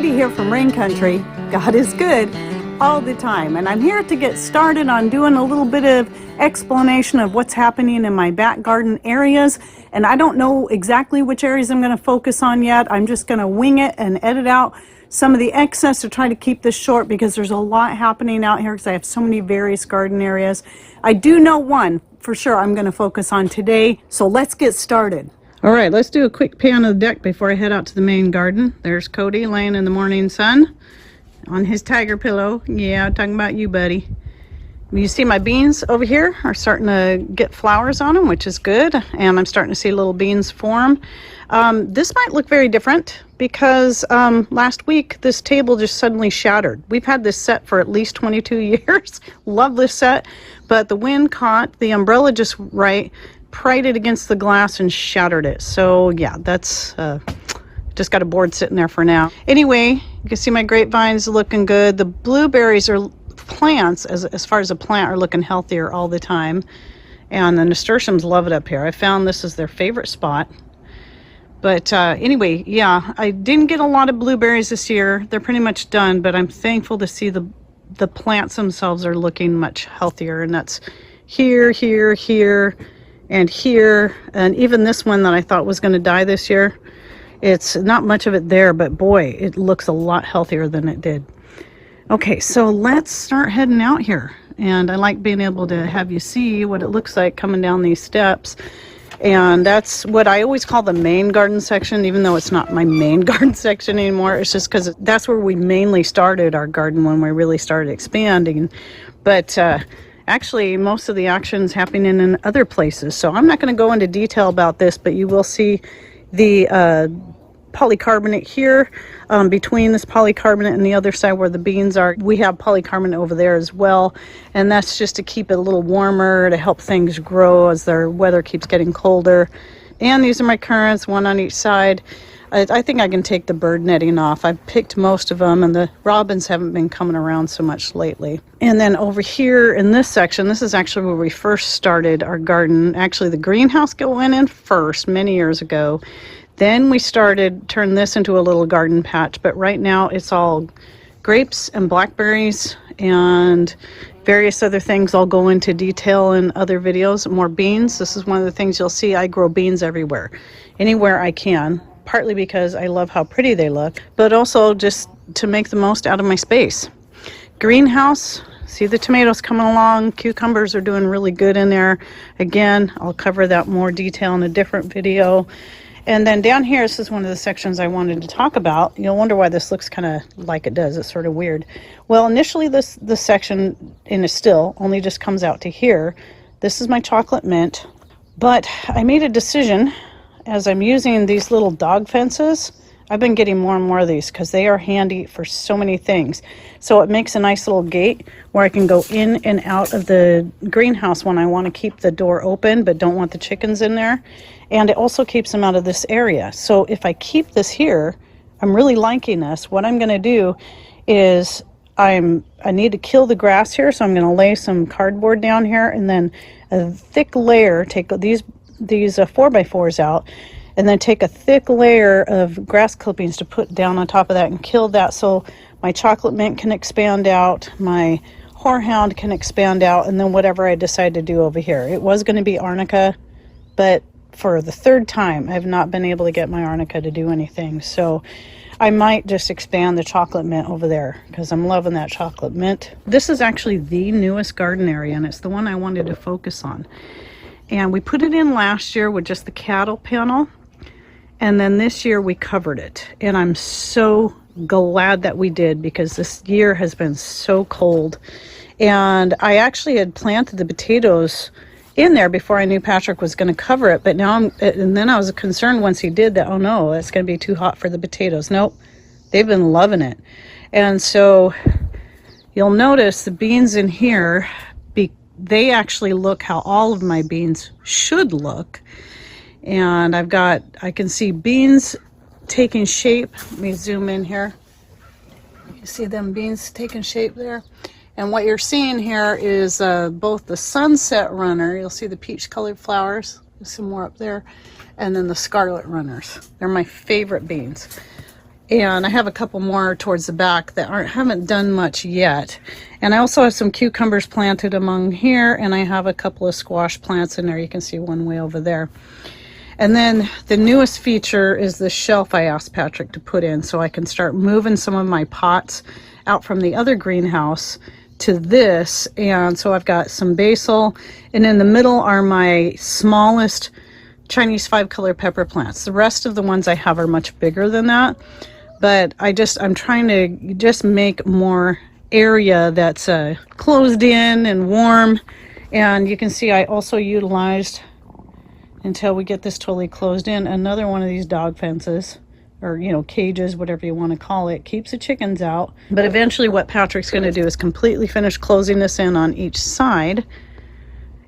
Katie here from Rain Country. God is good all the time, and I'm here to get started on doing a little bit of explanation of what's happening in my back garden areas. And I don't know exactly which areas I'm going to focus on yet. I'm just going to wing it and edit out some of the excess to try to keep this short because there's a lot happening out here because I have so many various garden areas. I do know one for sure I'm going to focus on today, so let's get started. All right, let's do a quick pan of the deck before I head out to the main garden. There's Cody laying in the morning sun on his tiger pillow. Yeah, I'm talking about you, buddy. You see my beans over here are starting to get flowers on them, which is good. And I'm starting to see little beans form. This might look very different because last week this table just suddenly shattered. We've had this set for at least 22 years. Love this set, but the wind caught the umbrella just right, pried it against the glass and shattered it. So yeah, that's just got a board sitting there for now. Anyway, you can see my grapevines looking good. The blueberries are plants, as far as a plant, are looking healthier all the time. And the nasturtiums love it up here. I found this is their favorite spot. But anyway, yeah, I didn't get a lot of blueberries this year. They're pretty much done, but I'm thankful to see the plants themselves are looking much healthier. And that's here, here, here, and here. And even this one that I thought was going to die this year, it's not much of it there, but boy, it looks a lot healthier than it did. Okay, so let's start heading out here. And I like being able to have you see what it looks like coming down these steps. And that's what I always call the main garden section, even though it's not my main garden section anymore. It's just because that's where we mainly started our garden when we really started expanding. But actually, most of the action's happening in other places. So I'm not going to go into detail about this, but you will see the polycarbonate here between this polycarbonate and the other side where the beans are. We have polycarbonate over there as well, and that's just to keep it a little warmer, to help things grow as their weather keeps getting colder. And these are my currants, one on each side. I think I can take the bird netting off. I've picked most of them, and the robins haven't been coming around so much lately. And then over here in this section, this is actually where we first started our garden. Actually, the greenhouse went in first many years ago. Then we turned this into a little garden patch, but right now it's all grapes and blackberries and various other things. I'll go into detail in other videos. More beans. This is one of the things you'll see. I grow beans everywhere, anywhere I can, partly because I love how pretty they look, but also just to make the most out of my space. Greenhouse. See the tomatoes coming along. Cucumbers are doing really good in there. Again, I'll cover that more detail in a different video. And then down here, this is one of the sections I wanted to talk about. You'll wonder why this looks kind of like it does. It's sort of weird. Well, initially this section in a still only just comes out to here. This is my chocolate mint. But I made a decision as I'm using these little dog fences. I've been getting more and more of these because they are handy for so many things. So it makes a nice little gate where I can go in and out of the greenhouse when I want to keep the door open but don't want the chickens in there. And it also keeps them out of this area. So if I keep this here, I'm really liking this. What I'm going to do is I need to kill the grass here, so I'm going to lay some cardboard down here and then a thick layer, take these 4x4s out, and then take a thick layer of grass clippings to put down on top of that and kill that so my chocolate mint can expand out, my horehound can expand out, and then whatever I decide to do over here. It was going to be arnica, but for the third time, I've not been able to get my arnica to do anything. So I might just expand the chocolate mint over there because I'm loving that chocolate mint. This is actually the newest garden area, and it's the one I wanted to focus on. And we put it in last year with just the cattle panel. And then this year we covered it. And I'm so glad that we did because this year has been so cold. And I actually had planted the potatoes in there before I knew Patrick was going to cover it. But now and then I was concerned once he did that, oh no, it's going to be too hot for the potatoes. Nope, they've been loving it. And so you'll notice the beans in here, they actually look how all of my beans should look. And I can see beans taking shape. Let me zoom in here. You see them beans taking shape there? And what you're seeing here is both the sunset runner, you'll see the peach colored flowers, there's some more up there, and then the scarlet runners. They're my favorite beans. And I have a couple more towards the back that haven't done much yet. And I also have some cucumbers planted among here, and I have a couple of squash plants in there. You can see one way over there. And then the newest feature is the shelf I asked Patrick to put in, so I can start moving some of my pots out from the other greenhouse to this. And so I've got some basil, and in the middle are my smallest Chinese 5-color pepper plants. The rest of the ones I have are much bigger than that, but I'm trying to just make more area that's closed in and warm. And you can see I also utilized, until we get this totally closed in, another one of these dog fences, or cages, whatever you want to call it. Keeps the chickens out. But eventually what Patrick's going to do is completely finish closing this in on each side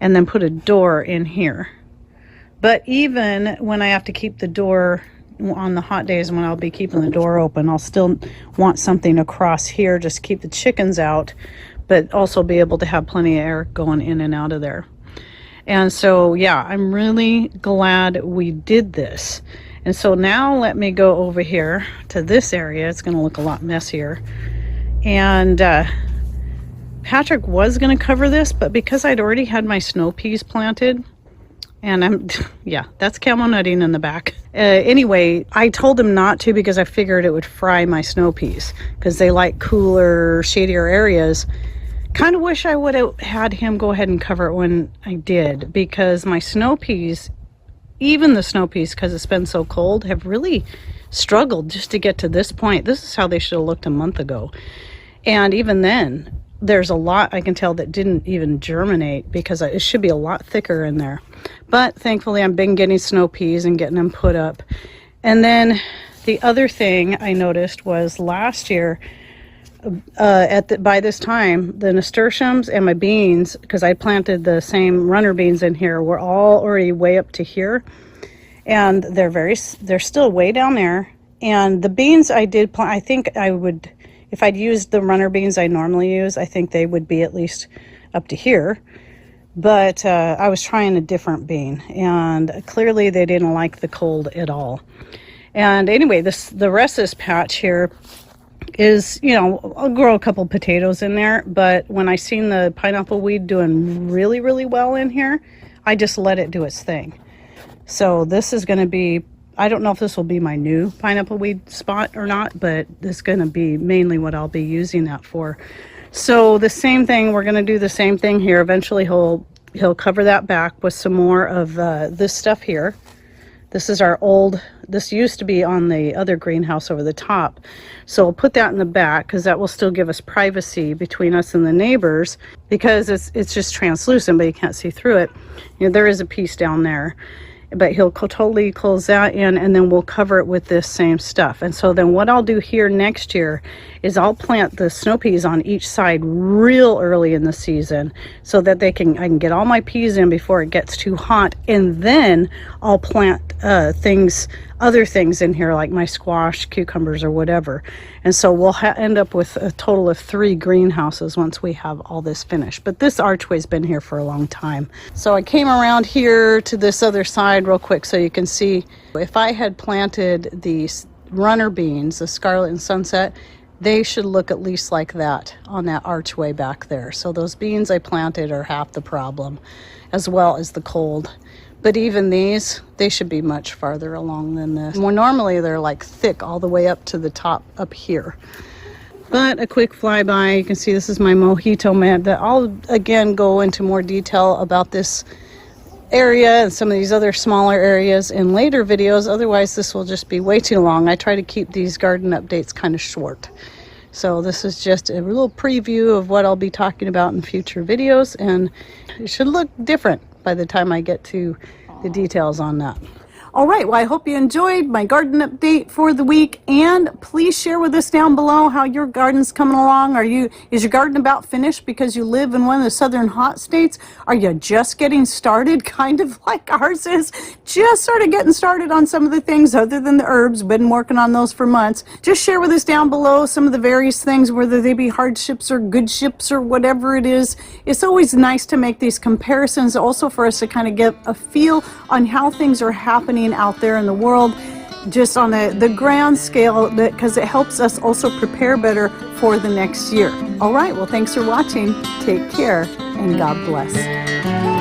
and then put a door in here. But even when I have to keep the door on the hot days when I'll be keeping the door open, I'll still want something across here just to keep the chickens out, but also be able to have plenty of air going in and out of there. And so, yeah, I'm really glad we did this. And so now let me go over here to this area. It's going to look a lot messier. And Patrick was going to cover this, but because I'd already had my snow peas planted, and yeah, that's camo nutting in the back. Anyway, I told him not to because I figured it would fry my snow peas because they like cooler, shadier areas. Kind of wish I would have had him go ahead and cover it when I did, because my snow peas, even the snow peas, because it's been so cold, have really struggled just to get to this point. This is how they should have looked a month ago. And even then, there's a lot I can tell that didn't even germinate because it should be a lot thicker in there. But thankfully I've been getting snow peas and getting them put up. And then the other thing I noticed was last year, by this time, the nasturtiums and my beans, because I planted the same runner beans in here, were all already way up to here. And they're still way down there. And the beans I did plant, I think I would, if I'd used the runner beans I normally use, I think they would be at least up to here. But I was trying a different bean, and clearly they didn't like the cold at all. And anyway, the rest of this patch here is, I'll grow a couple potatoes in there, but when I seen the pineapple weed doing really, really well in here, I just let it do its thing. So this is going to be, I don't know if this will be my new pineapple weed spot or not, but this is going to be mainly what I'll be using that for. So the same thing, we're going to do the same thing here. Eventually he'll cover that back with some more of this stuff here. This is our old, this used to be on the other greenhouse over the top. So we'll put that in the back because that will still give us privacy between us and the neighbors, because it's just translucent, but you can't see through it. There is a piece down there. But he'll totally close that in, and then we'll cover it with this same stuff. And so then what I'll do here next year is I'll plant the snow peas on each side real early in the season so that I can get all my peas in before it gets too hot. And then I'll plant other things in here like my squash, cucumbers, or whatever. And so we'll end up with a total of 3 greenhouses once we have all this finished. But this archway's been here for a long time. So I came around here to this other side real quick so you can see, if I had planted these runner beans, the Scarlet and Sunset, they should look at least like that on that archway back there. So those beans I planted are half the problem, as well as the cold. But even these, they should be much farther along than this. More normally they're like thick all the way up to the top up here. But a quick flyby, you can see this is my mojito mat that I'll again go into more detail about this area and some of these other smaller areas in later videos. Otherwise this will just be way too long. I try to keep these garden updates kind of short. So this is just a little preview of what I'll be talking about in future videos, and it should look different by the time I get to the details on that. All right, well, I hope you enjoyed my garden update for the week, and please share with us down below how your garden's coming along. Is your garden about finished because you live in one of the southern hot states? Are you just getting started, kind of like ours is? Just sort of getting started on some of the things other than the herbs. Been working on those for months. Just share with us down below some of the various things, whether they be hardships or good ships or whatever it is. It's always nice to make these comparisons, also for us to kind of get a feel on how things are happening out there in the world. just on the grand scale, because it helps us also prepare better for the next year. All right, well, thanks for watching. Take care, and God bless.